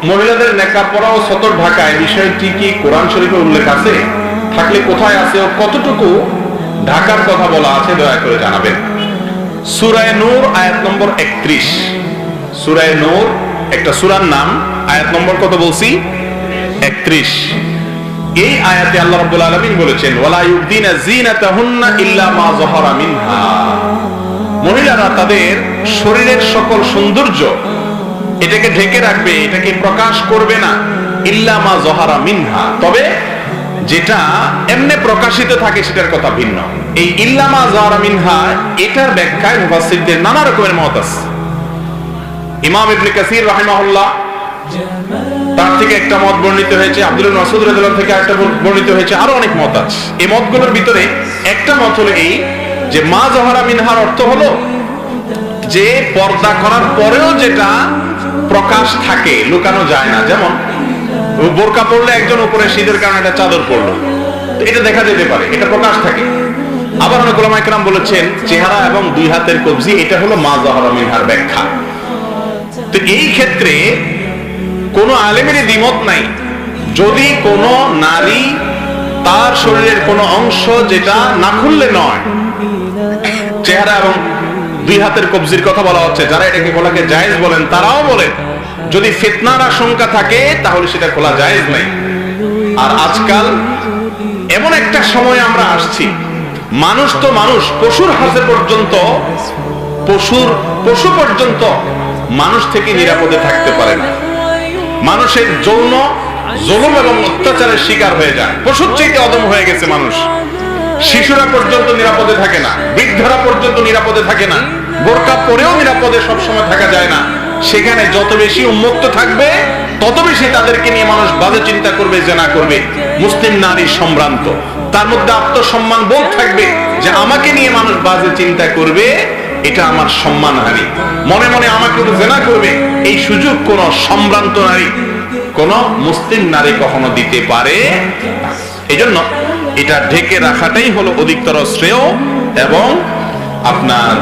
মহিলাদের নেকাব পরা ও সতর ঢাকা এই বিষয়টি কি কোরআন শরীফে উল্লেখ আছে? থাকলে কোথায় আছে ও কতটুকু ঢাকার কথা বলা আছে দয়া করে জানাবেন। সূরা নূর আয়াত নম্বর 31। সূরা নূর একটা সূরার নাম, আয়াত নম্বর কত বলছি? 31। এই আয়াতে আল্লাহ রাব্বুল আলামিন বলেছেন ওয়ালা ইউদিনা যিনাতাহুন্না ইল্লা মা যাহারা মিনহা, মহিলারা তাদের শরীরের সকল সৌন্দর্য এটাকে ঢেকে রাখবে, এটাকে প্রকাশ করবে না, ইল্লা মা যাহারা মিনহা, তবে যেটা এমনি প্রকাশিত থাকে সেটার কথা ভিন্ন। এই ইল্লা মা যাহারা মিনহা এটার ব্যাখ্যায় মুফাসসিরদের নানা রকমের মত আছে। ইমাম ইবনে কাসির রাহিমাহুল্লাহ তার থেকে একটা মত বর্ণিত হয়েছে, আব্দুল্লাহ ইবনে মাসউদ রাদিয়াল্লাহু থেকে একটা বর্ণিত হয়েছে, আরো অনেক মত আছে। এই মতগুলোর ভিতরে একটা মত হলো এই যে মা যাহারা মিনহার অর্থ হলো যে পর্দা করার পরেও যেটা প্রকাশ থাকে, লুকানো যায় না। যেমন বোরকা পরলে একজন উপরে শীতের কারণে একটা চাদর পরলো, তো এটা দেখা যেতে পারে, এটা প্রকাশ থাকে। আবার অনেক উলামা ইকরাম বলেছেন চেহারা এবং দুই হাতের কবজি এটা হলো মা যাহারা মিনহার ব্যাখ্যা। তো এই ক্ষেত্রে কোন আলেমের দ্বিমত নাই, যদি কোন নারী তার শরীরের কোন অংশ যেটা না খুললে নয়, চেহারা এবং দুই হাতের কবজির কথা বলা হচ্ছে, যারা এটাকে খোলাকে জায়েজ বলেন তারাও বলেন যদি ফিতনার আশঙ্কা থাকে তাহলে সেটা খোলা জায়েজ নাই। আর আজকাল এমন একটা সময় আমরা আসছি, মানুষ তো মানুষ, পশুর হাতে পর্যন্ত পশু পর্যন্ত মানুষ থেকে নিরাপদে থাকতে পারে না। মানুষের যৌন জুলুম এবং অত্যাচারের শিকার হয়ে যায়, পশুর চাইতে অদম হয়ে গেছে মানুষ। শিশুরা পর্যন্ত নিরাপদে থাকে না, বৃদ্ধরা পর্যন্ত নিরাপদে থাকে না, বোরকা পরেও নিরাপদে সবসময় থাকা যায় না। সেখানে যত বেশি উন্মুক্ত থাকবে তত বেশি তাদেরকে নিয়ে মানুষ বাজে চিন্তা করবে, জেনা করবে। মুসলিম নারী সম্ভ্রান্ত, তার মধ্যে আত্মসম্মান বোধ থাকবে যে আমাকে নিয়ে মানুষ বাজে চিন্তা করবে, এটা আমার সম্মানহানি। মনে মনে আমাকে জেনা করবে, এই সুযোগ কোন সম্ভ্রান্ত নারী, কোন মুসলিম নারী কখনো দিতে পারে না। এই জন্য এটা ঢেকে রাখাটাই হলো অধিকতর শ্রেয় এবং আপনার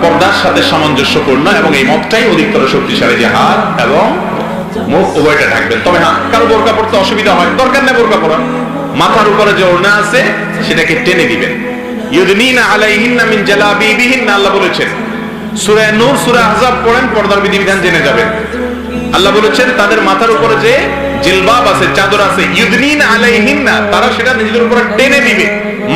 পর্দার সাথে সামঞ্জস্যপূর্ণ, এবং এই মতটাই অধিকতর শক্তিশালী যে হাত এবং মুখ উভয়টা ঢাকবেন। তবে হ্যাঁ, কারো বোরকা পড়তে অসুবিধা হয়, দরকার নেই বোরকা পরা, মাথার উপরে যে ওড়না আছে সেটাকে টেনে দিবেন। ইউদনিনা আলাইহিন্না মিন জালাবিবিহিন্না, আল্লাহ বলেছেন। সূরা নূর, সূরা আহজাব পড়েন, পর্দার বিধিবিধান জেনে যাবেন। আল্লাহ বলেছেন তাদের মাথার উপরে যে জিলবাব আছে, চাদর আছে, ইউদনিনা আলাইহিন্না, তারা সেটা নিজেদের উপরে টেনে দিবে।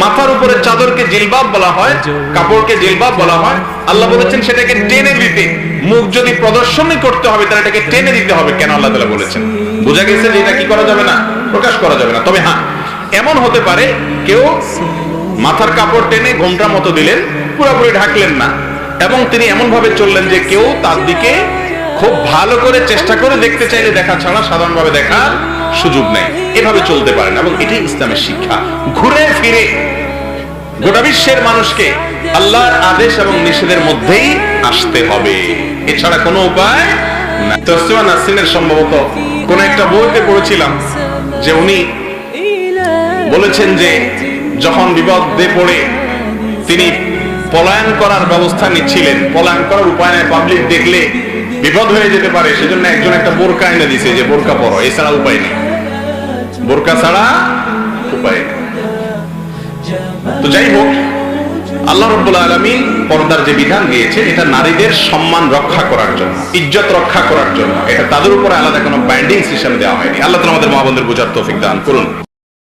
মাথার উপরে চাদরকে জিলবাব বলা হয়, কাপড়কে জিলবাব বলা হয়। আল্লাহ বলেছেন সেটাকে টেনে দিতে। মুখ যদি প্রদর্শনী করতে হবে তাহলে এটাকে টেনে দিতে হবে। কেন আল্লাহ তাআলা বলেছেন? বোঝা গেছে যে এটা কি করা যাবে না, প্রকাশ করা যাবে না। তবে হ্যাঁ, এমন হতে পারে কেউ মাথার কাপড় টেনে ঘোমটার মতো দিলেন, পুরোপুরি ঢাকলেন না, এবং তিনি এমন ভাবে চললেন যে কেউ তার দিকে খুব ভালো করে চেষ্টা করে দেখতে চাইলে দেখা ছাড়া সাধারণভাবে দেখার সুযোগ নেই। এভাবে চলতে পারেন, এবং এটাই ইসলামের শিক্ষা। ঘুরে ফিরে গোটা বিশ্বের মানুষকে আল্লাহর আদেশ এবং নিষেধের মধ্যেই আসতে হবে, এছাড়া কোনো উপায় না। তসলিমা নাসরিনের সম্ভবত কোন একটা বইতে পড়েছিলাম যে উনি বলেছেন যে যখন বিপদে পড়ে তিনি পলায়ন করার ব্যবস্থা নিচ্ছিলেন, পলায়ন করার উপায় নেই, পাবলিক দেখলে বিপদ হয়ে যেতে পারে, সেজন্য একজন একটা বোরকা এনে দিয়েছে যে বোরকা পরো, এছাড়া উপায় নেই, বোরকা ছাড়া উপায় নেই। তো যাই হোক, আল্লাহ রাব্বুল আলামিন পর্দার যে বিধান দিয়েছে এটা নারীদের সম্মান রক্ষা করার জন্য, ইজ্জত রক্ষা করার জন্য, এটা তাদের উপরে আলাদা কোনো বাইন্ডিংস হিসেবে দেওয়া হয়নি। আল্লাহ তাআলা আমাদের মা বোনদের বোঝার তৌফিক দান করুন।